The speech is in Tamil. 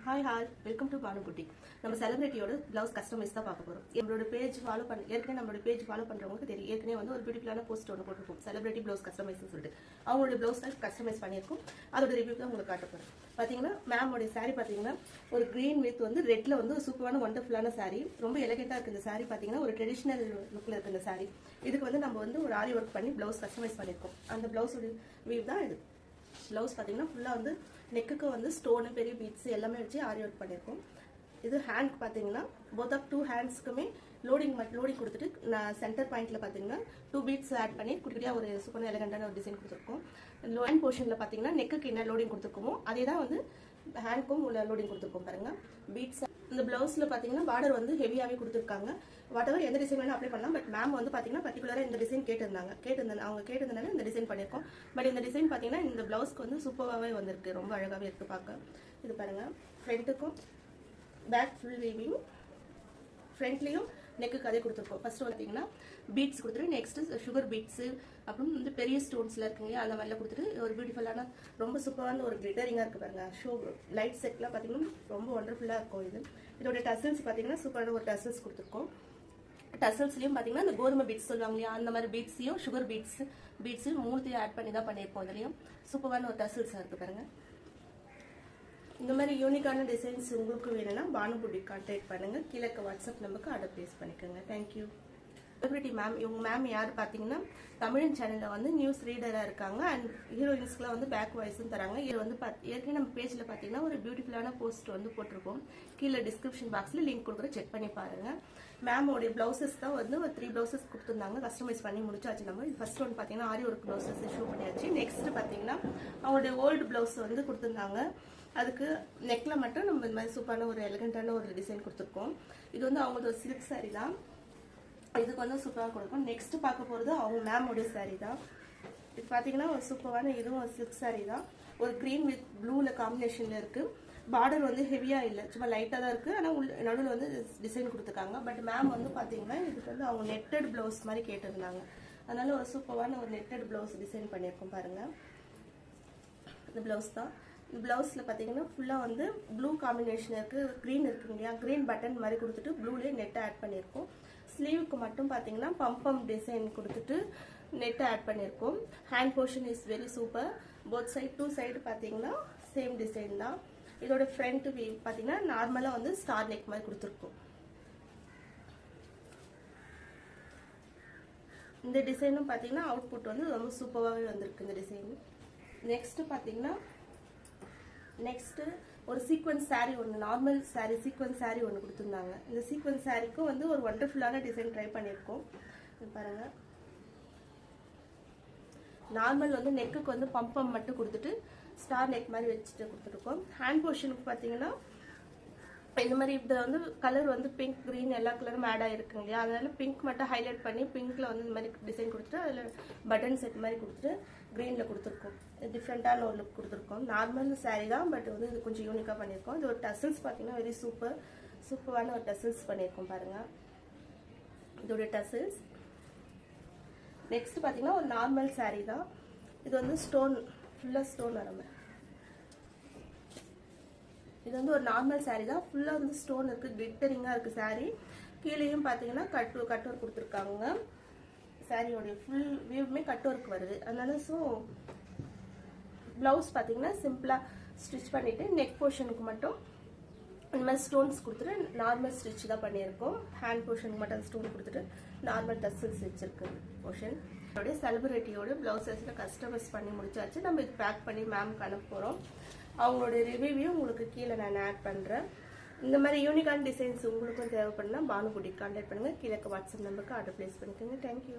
Hi welcome to Bhanu boutique. நம்ம செலிபிரிட்டியோட பிளவுஸ் கஸ்டமைஸ் தான் பார்க்க போறோம். நம்மளோட பேஜ் ஃபாலோ ஏற்கனவே நம்மளோட பேஜ் ஃபாலோ பண்றவங்களுக்கு தெரியும். ஏற்கனவே வந்து ஒரு பியூட்டிஃபுல்லான போஸ்ட் ஒன்று போட்டுருக்கோம், செலிபிரிட்டி பிளவுஸ் கஸ்டமைஸ்னு சொல்லிட்டு. அவங்களோட பிளவுஸ் தான் கஸ்டமைஸ் பண்ணியிருக்கோம். அதோட ரிவ்யூ தான் உங்களுக்கு காட்ட போறேன். பாத்தீங்கன்னா மேமோட சாரி பாத்தீங்கன்னா ஒரு கிரீன் வித் வந்து ரெட்ல வந்து ஒரு சூப்பரான ஒண்டர்ஃபுல்லான சாரி. ரொம்ப எலகெண்டா இருக்கு இந்த சாரி. பாத்தீங்கன்னா ஒரு ட்ரெடிஷனல் லுக்ல இருக்கு இந்த சாரி. இதுக்கு வந்து நம்ம வந்து ஒரு ஆரி ஒர்க் பண்ணி பிளவுஸ் கஸ்டமைஸ் பண்ணியிருக்கோம். அந்த பிளவுஸோட வியூ தான் இது. பிளவுஸ் பார்த்தீங்கன்னா ஃபுல்லாக வந்து நெக்குக்கு வந்து ஸ்டோனு பெரிய பீட்ஸ் எல்லாமே வச்சு ஆரி ஒர்க் பண்ணியிருக்கோம். இது ஹேண்ட் பார்த்தீங்கன்னா போத் ஆஃப் 2 ஹேண்ட்ஸ்க்குமே லோடிங் கொடுத்துட்டு நான் சென்டர் பாயிண்ட்ல பார்த்தீங்கன்னா 2 பீட்ஸ் ஆட் பண்ணி குட்டியாக ஒரு சூப்பரான எலகண்டான ஒரு டிசைன் கொடுத்துருக்கோம். ஹேண்ட் போர்ஷனில் பார்த்தீங்கன்னா நெக்குக்கு என்ன லோடிங் கொடுத்துருக்கோமோ அதே தான் வந்து ஹேண்ட்க்கும் உள்ள லோடிங் கொடுத்துருக்கோம் பாருங்க. பீட்ஸ் இந்த பிளவுஸ்ல பாத்தீங்கன்னா பார்டர் வந்து ஹெவியாவே கொடுத்துருக்காங்க. வாட்டவர் எந்த டிசைன் வேணா அப்ளை பண்ணலாம். பட் மேம் வந்து பாத்தீங்கன்னா பர்டிகுலரா இந்த டிசைன் அவங்க கேட்டிருந்தனால இந்த டிசைன் பண்ணிருக்கோம். பட் இந்த டிசைன் பாத்தீங்கன்னா இந்த பிளவுஸ்க்கு வந்து சூப்பராகவே வந்திருக்கு. ரொம்ப அழகாவே இருக்கு பார்க்க. இது பாருங்க, ஃப்ரண்ட்டுக்கும் பேக் ஃபுல் வீவிங், ஃப்ரண்ட்லயும் நெக்குக்கு அதே கொடுத்துருக்கோம். ஃபர்ஸ்ட் பார்த்தீங்கன்னா பீட்ஸ் கொடுத்துட்டு நெக்ஸ்ட் சுகர் பீட்ஸ், அப்புறம் வந்து பெரிய ஸ்டோன்ஸ்ல இருக்குங்க அந்த மாதிரிலாம் கொடுத்துட்டு ஒரு பியூட்டிஃபுல்லான ரொம்ப சூப்பரான ஒரு கிளிட்டரிங்கா இருக்கு பாருங்க. ஷோ லைட் செட்லாம் பார்த்தீங்கன்னா ரொம்ப ஒண்டர்ஃபுல்லா இருக்கும். இதோட டசல்ஸ் பார்த்தீங்கன்னா சூப்பரான ஒரு டசல்ஸ் கொடுத்துருக்கோம். டசல்ஸ்லயும் பார்த்தீங்கன்னா இந்த கோதுமை பீட்ஸ் சொல்லுவாங்க இல்லையா, அந்த மாதிரி பீட்ஸையும் சுகர் பீட்ஸ் மூணுத்தையும் ஆட் பண்ணி தான் பண்ணியிருப்போம். இதுலையும் சூப்பரான ஒரு டசல்ஸா இருக்கு பாருங்க. இந்த மாதிரி யூனிக்கான டிசைன்ஸ் உங்களுக்கு வேணும்னா பானு புட்டிக் கான்டாக்ட் பண்ணுங்க. கீழே வாட்ஸ்அப் நம்பருக்கு ஆர்டர் பிளேஸ் பண்ணிக்கோங்க. தேங்க்யூ. செலிபிரிட்டி மேம், இவங்க மேம் யார் பார்த்தீங்கன்னா தமிழன் சேனலில் வந்து நியூஸ் ரீடராக இருக்காங்க. அண்ட் ஹீரோயின்ஸ்க்குலாம் வந்து பேக் வாய்ஸும் தராங்க. இது வந்து ஏற்கனவே நம்ம பேஜில் பார்த்தீங்கன்னா ஒரு பியூட்டிஃபுல்லான போஸ்ட் வந்து போட்டிருக்கோம். கீழே டிஸ்கிரிப்ஷன் பாக்ஸில் லிங்க் கொடுக்குற செக் பண்ணி பாருங்க. மேமோடைய பிளவுசஸ் தான் வந்து ஒரு 3 பிளவுசஸ் கொடுத்துருந்தாங்க. கஸ்டமைஸ் பண்ணி முடிச்சாச்சு. நம்ம ஃபர்ஸ்ட் ஒன் பார்த்தீங்கன்னா ஆரி ஒர்க் பிளவுசஸ் ஷூ பண்ணியாச்சு. நெக்ஸ்ட் பார்த்தீங்கன்னா அவங்களுடைய ஓல்டு பிளவுஸ் வந்து கொடுத்துருந்தாங்க. அதுக்கு நெக்ல மட்டும் நம்ம இந்த மாதிரி சூப்பரான ஒரு எலகண்டான ஒரு டிசைன் கொடுத்துருக்கோம். இது வந்து அவங்களோட ஒரு சில்க் சாரி தான். இதுக்கு வந்து சூப்பராக கொடுக்கும். நெக்ஸ்ட் பார்க்க போகிறது அவங்க மேமோடைய சாரி தான். இது பார்த்தீங்கன்னா ஒரு சூப்பரான இதுவும் ஒரு சில்க் சாரி தான். ஒரு க்ரீன் வித் ப்ளூவில் காம்பினேஷனில் இருக்குது. பார்டர் வந்து ஹெவியாக இல்லை, சும்மா லைட்டாக தான் இருக்குது. ஆனால் நடுவில் வந்து டிசைன் கொடுத்துருக்காங்க. பட் மேம் வந்து பார்த்தீங்கன்னா இதுக்கு வந்து அவங்க நெட்டட் ப்ளவுஸ் மாதிரி கேட்டிருந்தாங்க. அதனால ஒரு சூப்பரான ஒரு நெட்டட் ப்ளவுஸ் டிசைன் பண்ணியிருக்கோம் பாருங்கள். இந்த ப்ளவுஸ் தான். இந்த பிளவுஸ்ல பாத்தீங்கன்னா ஃபுல்லா வந்து ப்ளூ காம்பினேஷன் இருக்கு, கிரீன் இருக்கு இல்லையா, கிரீன் பட்டன் மாதிரி கொடுத்துட்டு ப்ளூலயே நெட் ஆட் பண்ணியிருக்கோம். ஸ்லீவுக்கு மட்டும் பாத்தீங்கன்னா பம்பம் டிசைன் கொடுத்துட்டு நெட் ஆட் பண்ணியிருக்கோம். Hand portion is very super. Both side 2 side பாத்தீங்கன்னா சேம் டிசைன் தான். இதோட ஃப்ரண்ட் வியூ பாத்தீங்கன்னா நார்மலா வந்து ஸ்டார் நெக் மாதிரி கொடுத்துருக்கோம். இந்த டிசைனும் பாத்தீங்கன்னா அவுட்புட் வந்து ரொம்ப சூப்பராகவே வந்திருக்கு இந்த டிசைன். நெக்ஸ்ட் ஒரு சீக்வன்ஸ் சாரி ஒன்று, நார்மல் சாரி சீக்வன்ஸ் சாரி ஒன்று கொடுத்துருந்தாங்க. இந்த சீக்வன்ஸ் சாரிக்கும் வந்து ஒரு ஒண்டர்ஃபுல்லான டிசைன் ட்ரை பண்ணியிருக்கோம். பாருங்க, நார்மல் வந்து நெக்குக்கு வந்து பம்பம் மட்டும் கொடுத்துட்டு ஸ்டார் நெக் மாதிரி வச்சுட்டு கொடுத்துருக்கோம். ஹேண்ட் போர்ஷனுக்கு பார்த்தீங்கன்னா இந்த மாதிரி இதை வந்து கலர் வந்து பிங்க் கிரீன் எல்லா கலரும் ஆட் ஆகிருக்குங்க இல்லையா, அதனால பிங்க் மட்டும் ஹைலைட் பண்ணி பிங்க்ல வந்து இந்த மாதிரி டிசைன் கொடுத்துட்டு அதில் பட்டன் செட் மாதிரி கொடுத்துட்டு கிரீன்ல கொடுத்துருக்கோம். டிஃப்ரெண்டான ஒரு லுக் கொடுத்துருக்கோம். நார்மல் சாரி தான், பட் வந்து இது கொஞ்சம் யூனிக்காக பண்ணியிருக்கோம். இது ஒரு டசல்ஸ் பார்த்தீங்கன்னா வெரி சூப்பரான ஒரு டசல்ஸ் பண்ணியிருக்கோம் பாருங்க. இதோட டசல்ஸ். நெக்ஸ்ட் பார்த்தீங்கன்னா ஒரு நார்மல் சாரி தான். இது வந்து ஸ்டோன் ஃபுல்லாக ஸ்டோன் வர. இது வந்து ஒரு நார்மல் சாரி தான். ஃபுல்லா வந்து ஸ்டோன் இருக்கு, கிளிட்டரிங்கா இருக்கு சாரி. கீழேயும் பாத்தீங்கன்னா கட் ஒர்க் கொடுத்துருக்காங்க. சாரியோட ஃபுல் வியூமே கட் ஒர்க் வருது. அதனால பிளவுஸ் பாத்தீங்கன்னா சிம்பிளா ஸ்டிச் பண்ணிட்டு நெக் போர்ஷனுக்கு மட்டும் இந்த மாதிரி ஸ்டோன்ஸ் கொடுத்துட்டு நார்மல் ஸ்டிச் தான் பண்ணியிருக்கோம். ஹேண்ட் போர்ஷனுக்கு மட்டும் ஸ்டோன் கொடுத்துட்டு நார்மல் டசல்ஸ் வச்சிருக்கு போர்ஷன். செலிபிரிட்டியோட பிளவுசஸ்ல கஸ்டமைஸ் பண்ணி முடிச்சாச்சு. நம்ம இது பேக் பண்ணி மேம்க்கு அனுப்ப போறோம். அவங்களோட ரிவ்யூ உங்களுக்கு கீழே நான் ஆட் பண்றேன். இந்த மாதிரி யூனிக்கான டிசைன்ஸ் உங்களுக்கும் தேவைப்படுனா பானு புட்டிக் கான்டாக்ட் பண்ணுங்க. கீழே வாட்ஸ்அப் நம்பருக்கு ஆர்டர் பிளேஸ் பண்ணிக்கோங்க. தேங்க்யூ.